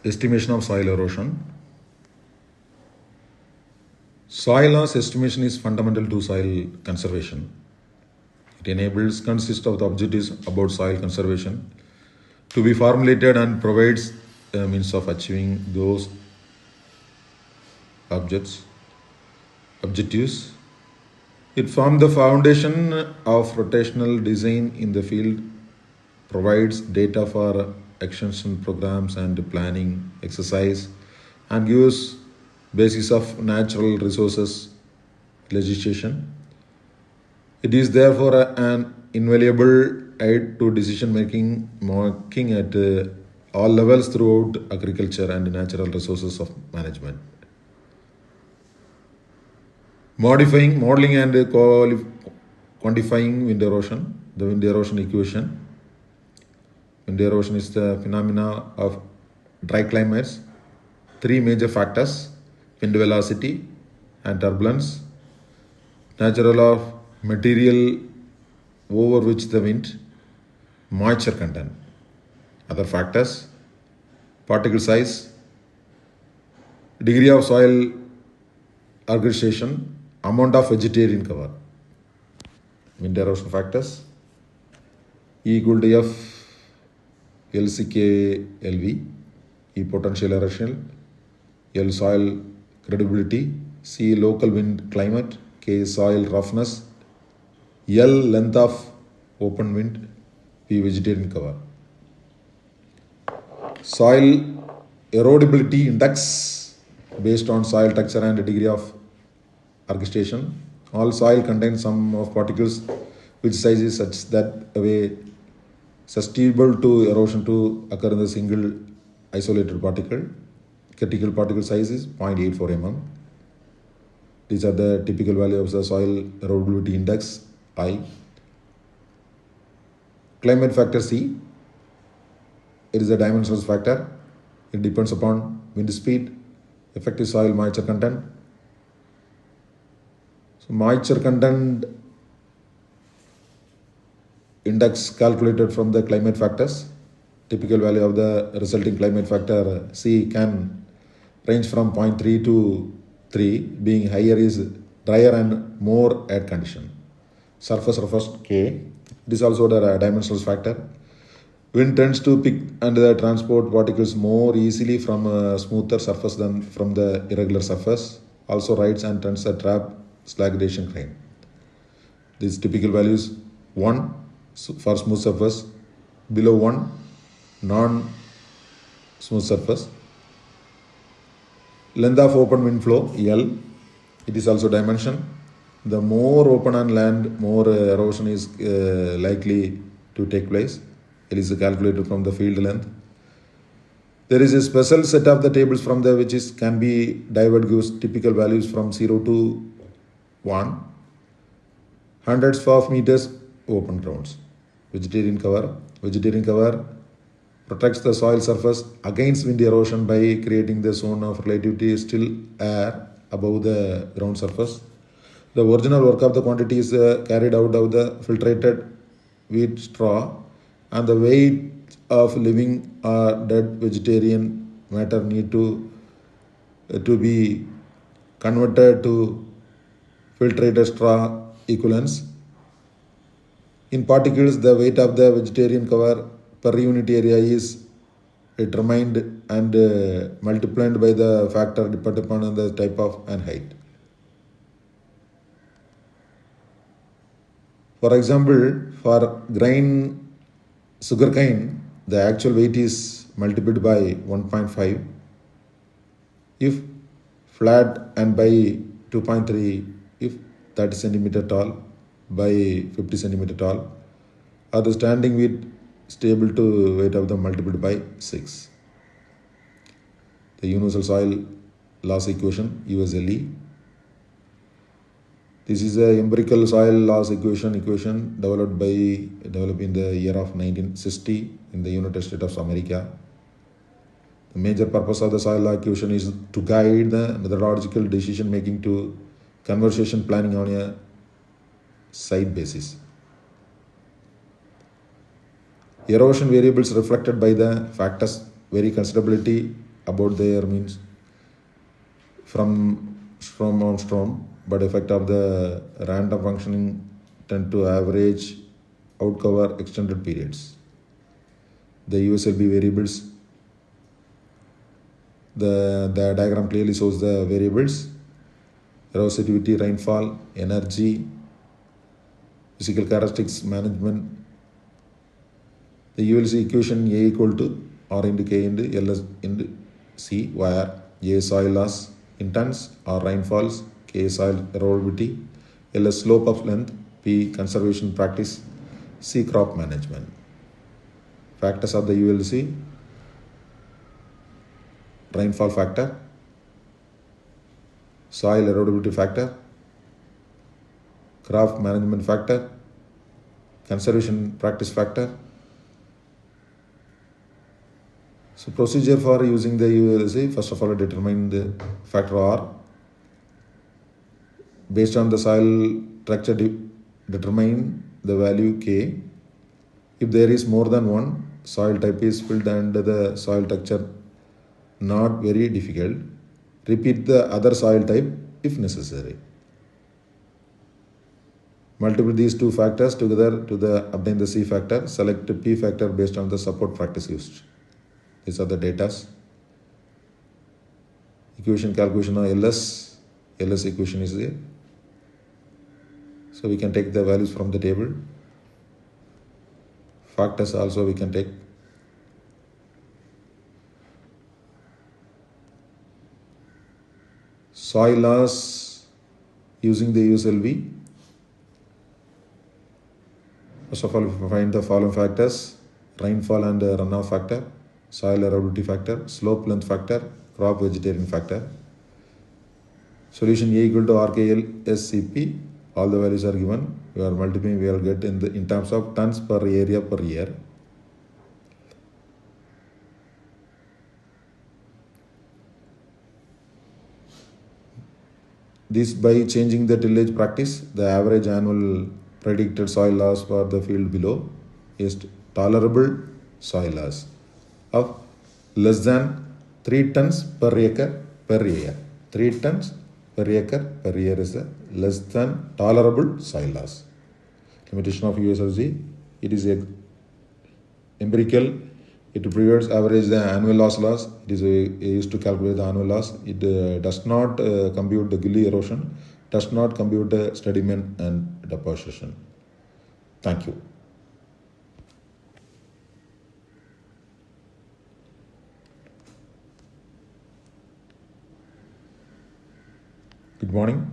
Estimation of soil erosion. Soil loss estimation is fundamental to soil conservation. It consists of the objectives about soil conservation to be formulated and provides a means of achieving those objectives. It forms the foundation of rotational design in the field, provides data for extension programs and planning exercise, and gives basis of natural resources legislation. It is therefore an invaluable aid to decision making at all levels throughout agriculture and natural resources of management. Modeling and quantifying wind erosion. The wind erosion equation. Wind erosion is the phenomena of dry climates. Three major factors: wind velocity and turbulence, natural of material over which the wind, moisture content. Other factors: particle size, degree of soil aggregation, amount of vegetarian cover. Wind erosion factors: E equal to F LCK LV, E potential erosion, L soil credibility, C local wind climate, K soil roughness, L length of open wind, P vegetarian cover. Soil erodibility index based on soil texture and degree of aggregation. All soil contains some of particles which size is such that a way susceptible to erosion to occur in the single isolated particle. Critical particle size is 0.84 mm. These are the typical value of the soil erodibility index I. Climate factor C. It is a dimensional factor. It depends upon wind speed, effective soil moisture content. So moisture content index calculated from the climate factors. Typical value of the resulting climate factor C can range from 0.3 to 3, being higher is drier and more air condition. Surface roughness K. It is also the dimensional factor. Wind tends to pick and transport particles more easily from a smoother surface than from the irregular surface. Also rides and tends to trap slagration grain. These typical values: 1 for smooth surface, below 1 non-smooth surface. Length of open wind flow L. It is also dimension. The more open on land, more erosion is likely to take place. It is calculated from the field length. There is a special set of the tables from the which is can be diverted, gives typical values from 0 to 1. Hundreds of meters open grounds. Vegetarian cover. Vegetarian cover protects the soil surface against wind erosion by creating the zone of relatively still air above the ground surface. The original work of the quantity is carried out of the filtrated wheat straw, and the weight of living or dead vegetarian matter need to be converted to filtrated straw equivalents. In particles, the weight of the vegetarian cover per unit area is determined and multiplied by the factor depending upon the type of and height. For example, for sugarcane, the actual weight is multiplied by 1.5. If flat, and by 2.3 if 30 centimeter tall by 50 centimeter tall, or the standing weight stable to weight of the multiplied by 6. The universal soil loss equation USLE. This is a empirical soil loss equation developed in the year of 1960 in the United States of America. The major purpose of the soil law equation is to guide the methodological decision making to conservation planning on a site basis. Erosion variables reflected by the factors vary considerably about there means from on storm, but effect of the random functioning tend to average outcover extended periods. The USLB variables, the diagram clearly shows the variables: erosivity, rainfall, energy, physical characteristics management. The ULC equation A equal to R into K into LS into C, where A soil loss in tons, R rainfalls, K soil erodibility, LS slope of length, P conservation practice, C crop management. Factors of the ULC: rainfall factor, soil erodibility factor, crop management factor, conservation practice factor. So procedure for using the ULC: first of all, determine the factor R. Based on the soil structure, determine the value K. If there is more than one soil type is filled and the soil structure not very difficult, repeat the other soil type if necessary. Multiply these two factors together to obtain the C factor. Select the P factor based on the support practice used. These are the data. Equation calculation of LS. LS equation is there. So we can take the values from the table. Factors also we can take. Soil loss using the USLV. First of all, find the following factors: rainfall and runoff factor, soil erodibility factor, slope length factor, crop vegetarian factor. Solution A equal to RKL SCP. All the values are given. We are multiplying, we will get in terms of tons per area per year. This by changing the tillage practice, the average annual predicted soil loss for the field below is tolerable soil loss of less than 3 tons per acre per year. 3 tons per acre per year is the less than tolerable soil loss. Limitation of USLG: it is empirical. It provides average the annual loss. It is used to calculate the annual loss. It does not compute the gully erosion, does not compute the sediment and deposition. Thank you. Good morning.